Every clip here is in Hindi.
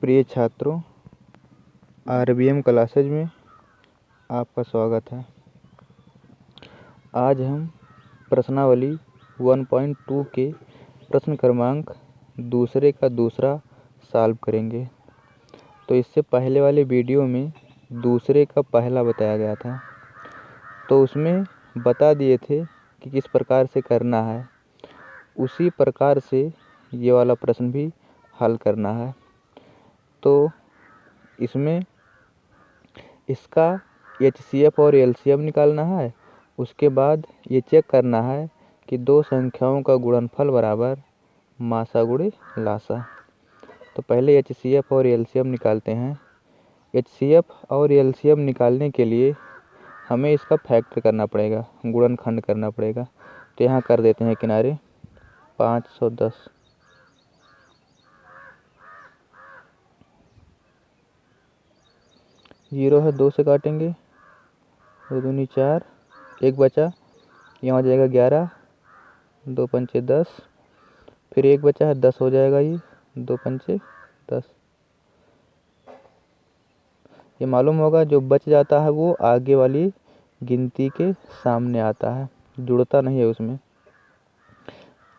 प्रिय छात्रों, आरबीएम क्लासेज में आपका स्वागत है। आज हम प्रश्नावली 1.2 के प्रश्न क्रमांक दूसरे का दूसरा सॉल्व करेंगे। तो इससे पहले वाले वीडियो में दूसरे का पहला बताया गया था, तो उसमें बता दिए थे कि किस प्रकार से करना है। उसी प्रकार से ये वाला प्रश्न भी हल करना है। तो इसमें इसका HCF और LCM निकालना है। उसके बाद ये चेक करना है कि दो संख्याओं का गुणनफल बराबर मासा गुणे लासा। तो पहले HCF और LCM निकालते हैं। HCF और LCM निकालने के लिए हमें इसका फैक्टर करना पड़ेगा, गुणनखंड करना पड़ेगा। तो यहाँ कर देते हैं किनारे 510। 0 है, 2 से काटेंगे, 2 दूनी 4, 1 बचा, यहाँ हो जाएगा 11, 2 पंचे 10, फिर 1 बचा है, 10 हो जाएगा। ये 2 पंचे 10। ये मालूम होगा जो बच जाता है वो आगे वाली गिनती के सामने आता है, जुड़ता नहीं है उसमें।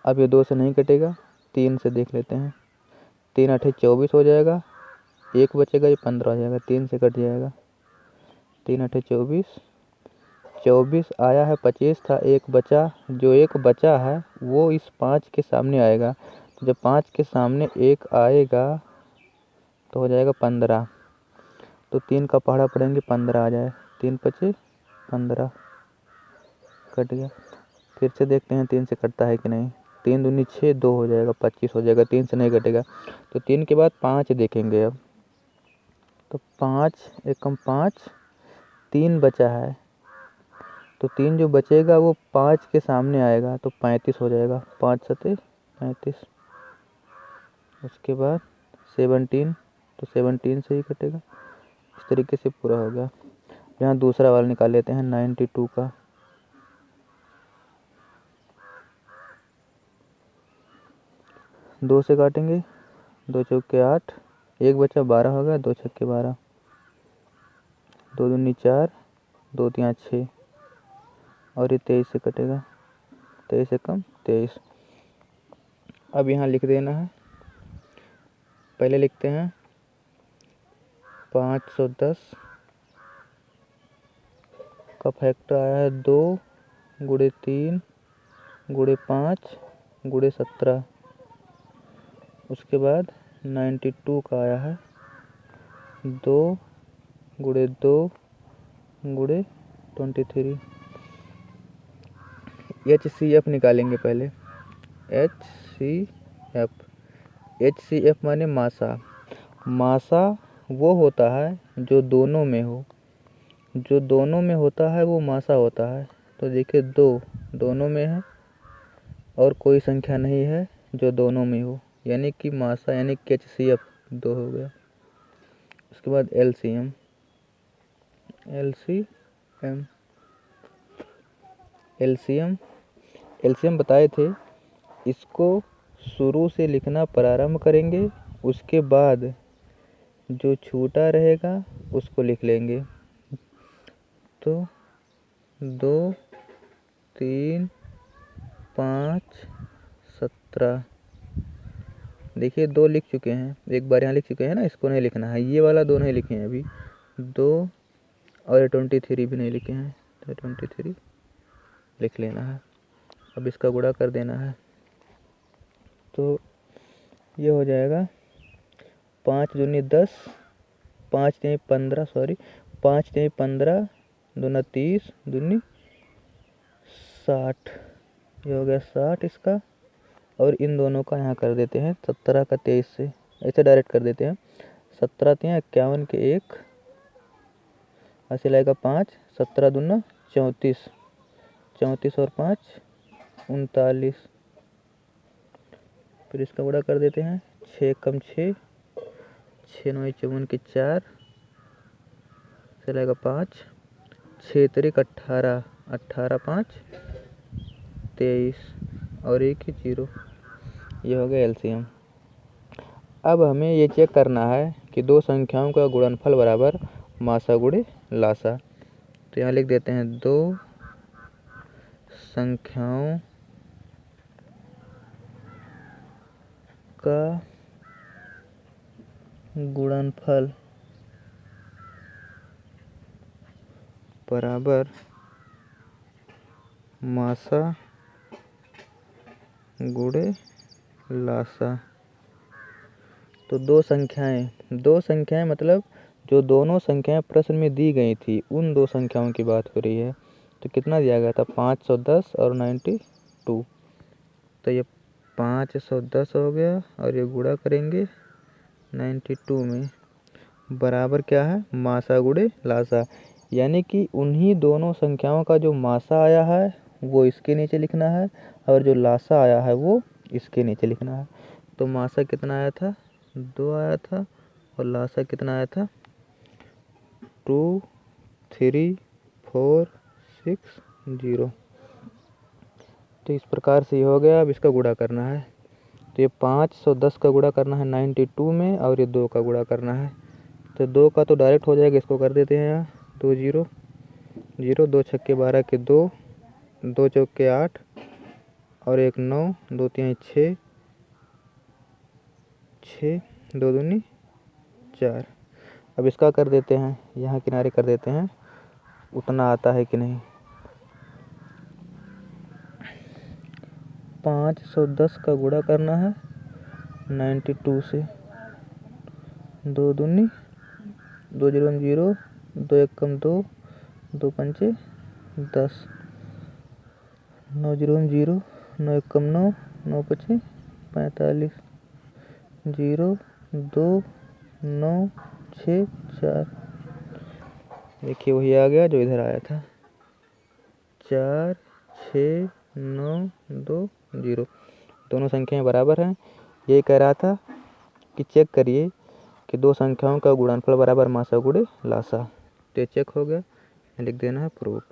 अब ये 2 से नहीं कटेगा, 3 से देख लेते हैं। 3 8 24 हो जाएगा, 1 बचेगा, ये 15 हो जाएगा, 3 से कट जाएगा। 3 8 24, 24 आया है, 25 था, 1 बचा। जो 1 बचा है वो इस 5 के सामने आएगा। तो जब 5 के सामने 1 आएगा तो हो जाएगा 15। तो 3 का पहाड़ा पड़ेंगे, 15 आ जाए, 3 पचे 15, कट गया। फिर से देखते हैं 3 से कटता है कि नहीं। 3 दूनी 6, 2 हो जाएगा, 25 हो जाएगा, 3 से नहीं कटेगा। तो 3 के बाद 5 देखेंगे अब। तो 5 एकम 5, 3 बचा है। तो 3 जो बचेगा वो 5 के सामने आएगा, तो 35 हो जाएगा, 5 सते 35। उसके बाद 17, तो 17 से ही कटेगा। इस तरीके से पूरा हो गया। यहाँ दूसरा वाला निकाल लेते हैं 92 का। दो से काटेंगे, 2 चौके 8, 1 बचा, 12 हो गया, 2 छक्के 12, 2 दूनी 4, 2 तिया 6, और ये 23 से कटेगा, 23 से कम 23। अब यहाँ लिख देना है। पहले लिखते हैं 510 का फैक्टर आया है 2 गुणे 3 गुणे 5 गुणे 17। उसके बाद 92 का आया है 2 गुणे 2 गुणे 23। HCF निकालेंगे पहले। HCF माने मासा। मासा वो होता है जो दोनों में हो। जो दोनों में होता है वो मासा होता है। तो देखिए 2 दोनों में है और कोई संख्या नहीं है जो दोनों में हो, यानी कि मासा यानी कि HCF 2 हो गया। उसके बाद LCM बताए थे। इसको शुरू से लिखना प्रारंभ करेंगे, उसके बाद जो छूटा रहेगा उसको लिख लेंगे। तो 2 3 5 17। देखिए 2 लिख चुके हैं, एक बार यहाँ लिख चुके हैं ना, इसको नहीं लिखना है। ये वाला 2 नहीं लिखे हैं अभी, 2 और 23 भी नहीं लिखे हैं, तो 23 लिख लेना है। अब इसका गुणा कर देना है। तो ये हो जाएगा 5 दूनी 10, 5 तीन 15, 5 तीन 15, दूना 30, दूनी 60। ये हो गया 60 इसका। और इन दोनों का यहाँ कर देते हैं 17 का 23 से, ऐसे डायरेक्ट कर देते हैं। 17 तिया 51 के 1, ऐसे लगेगा 5, 17 दूना 34, 34 और 5 39। फिर इसका गुणा कर देते हैं, 6 कम 6, 6 9 54 के 4, से लगेगा 5, 6 तरीक 18, 18 5 23, और 1 ही 0। ये हो गया LCM। अब हमें ये चेक करना है कि दो संख्याओं का गुणनफल बराबर मासा गुणे लासा। तो यहाँ लिख देते हैं दो संख्याओं का गुणनफल बराबर मासा गुणे लासा। तो दो संख्याएं मतलब जो दोनों संख्याएं प्रश्न में दी गई थी उन दो संख्याओं की बात हो रही है। तो कितना दिया गया था 510 और 92। तो ये 510 हो गया और ये गुणा करेंगे 92 में, बराबर क्या है मासा गुणे लासा। यानी कि उन्हीं दोनों संख्याओं का जो मासा आया है वो इसके नीचे लिखना है और जो लासा आया है वो इसके नीचे लिखना है। तो मासा कितना आया था 2 आया था और लासा कितना आया था 2 3 4 6 0। तो इस प्रकार से ये हो गया। अब इसका गुणा करना है। तो ये 510 का गुणा करना है 92 में और ये 2 का गुणा करना है। तो 2 का तो डायरेक्ट हो जाएगा, इसको कर देते हैं यहाँ 2 0 0, 2 छक्के 12 के 2, 2 चौके 8 और 1 9, 2 3 6, 6 2 दूनी 4। अब इसका कर देते हैं, यहाँ किनारे कर देते हैं उतना आता है कि नहीं। 510 का गुणा करना है 92 से, 2 दूनी 2 0 0, 2 1 कम 2, 2 पंचे 10, 9 0 0, 9 1 कम 9, 9 पचे 45, 0 2 9 6 4। देखिए वही आ गया जो इधर आया था 4 6 9 2 0। दोनों संख्याएं बराबर हैं। ये कह रहा था कि चेक करिए कि दो संख्याओं का गुणनफल बराबर मासा गुणे लासा। तो चेक हो गया, लिख देना है प्रूफ।